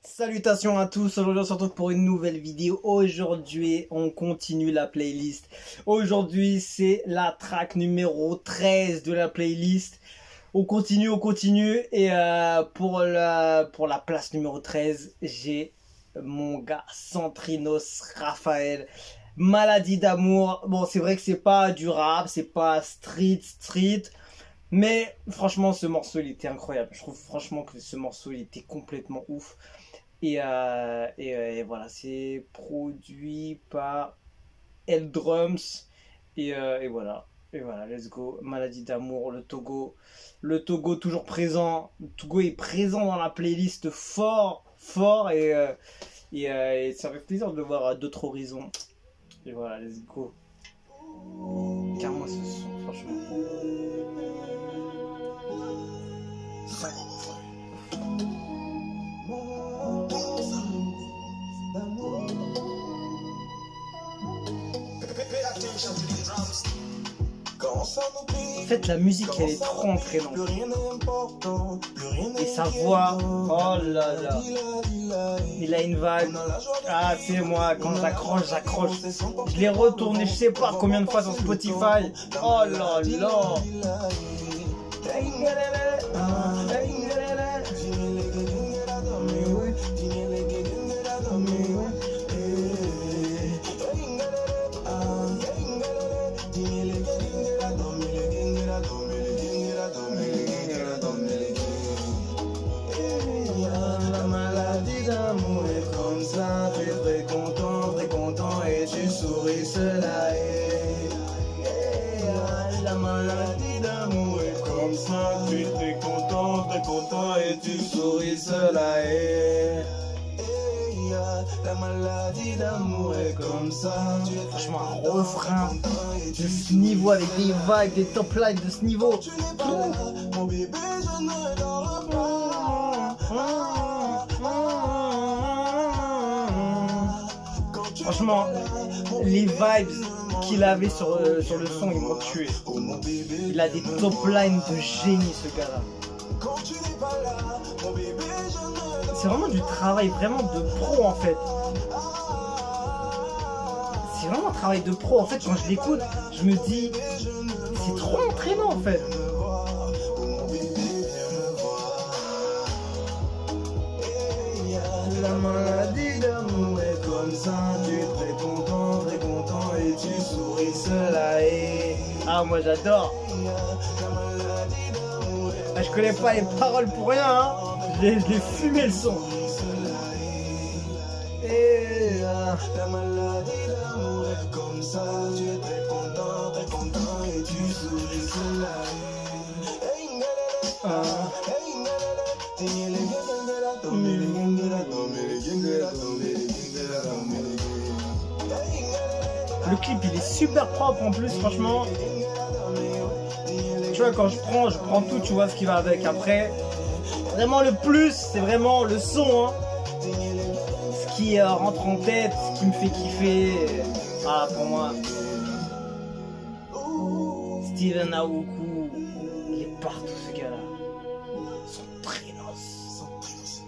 Salutations à tous, aujourd'hui on se retrouve pour une nouvelle vidéo. Aujourd'hui on continue la playlist. Aujourd'hui c'est la track numéro 13 de la playlist. On continue et pour la place numéro 13, j'ai mon gars Centrinos Raphaël. Maladie d'amour. Bon, c'est vrai que c'est pas du rap, c'est pas street, mais franchement ce morceau il était incroyable. Je trouve franchement que ce morceau il était complètement ouf. Et voilà, c'est produit par L-Drums. Et voilà. Et voilà, let's go. Maladie d'amour, le Togo. Le Togo toujours présent. Le Togo est présent dans la playlist fort. Et ça fait plaisir de le voir à d'autres horizons. Et voilà, let's go. Car moi ce son, franchement. En fait, la musique elle est trop entraînante. Et sa voix, oh là là, il a une vibe. Ah, c'est moi, quand j'accroche. Je l'ai retourné, je sais pas combien de fois sur Spotify. Oh là là. La maladie d'amour est comme ça, tu es très content et tu souris, cela est. La maladie d'amour est comme ça, tu es très content et tu souris, cela est. La maladie d'amour est comme ça. Franchement, un refrain de ce niveau avec des vibes, des top lines de ce niveau. Mon bébé, je ne dors pas. Franchement, les vibes qu'il avait sur le son, ils m'ont tué. Il a des top lines de génie, ce gars-là. C'est vraiment du travail vraiment de pro en fait. C'est vraiment un travail de pro en fait. Quand je l'écoute, je me dis c'est trop entraînant en fait. La maladie d'amour est comme ça, tu es très content et tu souris, cela est. Ah, moi j'adore. Ah, je connais pas les paroles pour rien, hein. Je l'ai fumé le son. Et la maladie d'amour est comme ça, tu es très content et tu souris, cela Le clip il est super propre en plus, franchement. Tu vois, quand je prends tout, tu vois ce qui va avec. Après, vraiment le plus, c'est vraiment le son, hein. Ce qui rentre en tête, ce qui me fait kiffer. Ah, pour moi, Steven Aokou, il est partout ce gars-là. Centrinos.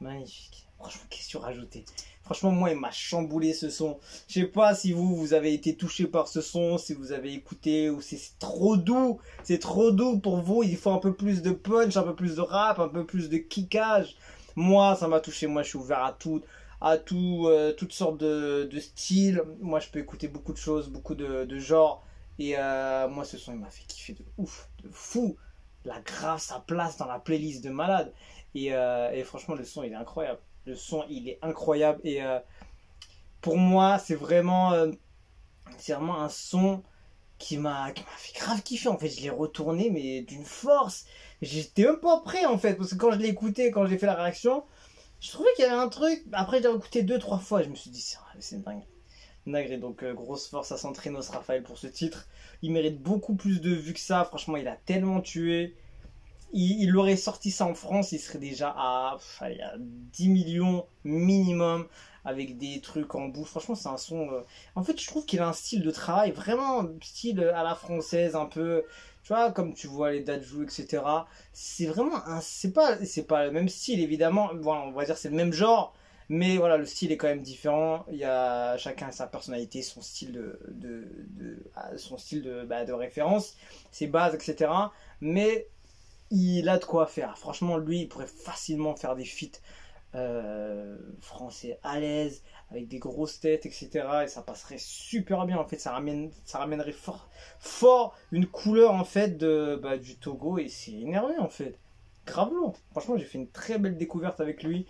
Magnifique. Franchement, question rajoutée. Franchement, moi, il m'a chamboulé ce son. Je sais pas si vous avez été touché par ce son, si vous avez écouté, ou c'est trop doux. C'est trop doux pour vous. Il faut un peu plus de punch, un peu plus de rap, un peu plus de kickage. Moi, ça m'a touché. Moi, je suis ouvert à toutes sortes de styles. Moi, je peux écouter beaucoup de choses, beaucoup de genres. Et moi, ce son, il m'a fait kiffer de ouf, de fou. La grave, sa place dans la playlist de malade. Et franchement, le son, il est incroyable. Le son, il est incroyable. Et pour moi, c'est vraiment un son qui m'a fait grave kiffer. En fait, je l'ai retourné, mais d'une force. J'étais même pas prêt, en fait. Parce que quand je l'ai écouté, quand j'ai fait la réaction, je trouvais qu'il y avait un truc. Après, j'ai écouté 2-3 fois. Je me suis dit, c'est dingue. Dingue. Donc, grosse force à Centrinos Raphaël pour ce titre. Il mérite beaucoup plus de vues que ça. Franchement, il a tellement tué. Il aurait sorti ça en France, il serait déjà à 10 millions minimum avec des trucs en bout. Franchement, c'est un son. En fait, je trouve qu'il a un style de travail vraiment style à la française, un peu. Tu vois, comme tu vois les Dadju, etc. C'est vraiment un, c'est pas le même style, évidemment. Bon, on va dire c'est le même genre, mais voilà, le style est quand même différent. Il y a chacun sa personnalité, son style de référence, ses bases, etc. Mais il a de quoi faire. Franchement, lui, il pourrait facilement faire des feats français à l'aise, avec des grosses têtes, etc. Et ça passerait super bien. En fait, ça ramènerait fort une couleur en fait du Togo. Et c'est énervé en fait. Grave lourd. Franchement, j'ai fait une très belle découverte avec lui.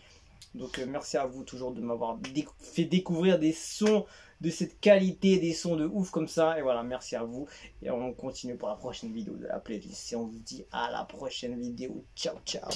Donc merci à vous toujours de m'avoir fait découvrir des sons de cette qualité, des sons de ouf comme ça. Et voilà, merci à vous. Et on continue pour la prochaine vidéo de la playlist. Et on vous dit à la prochaine vidéo. Ciao, ciao.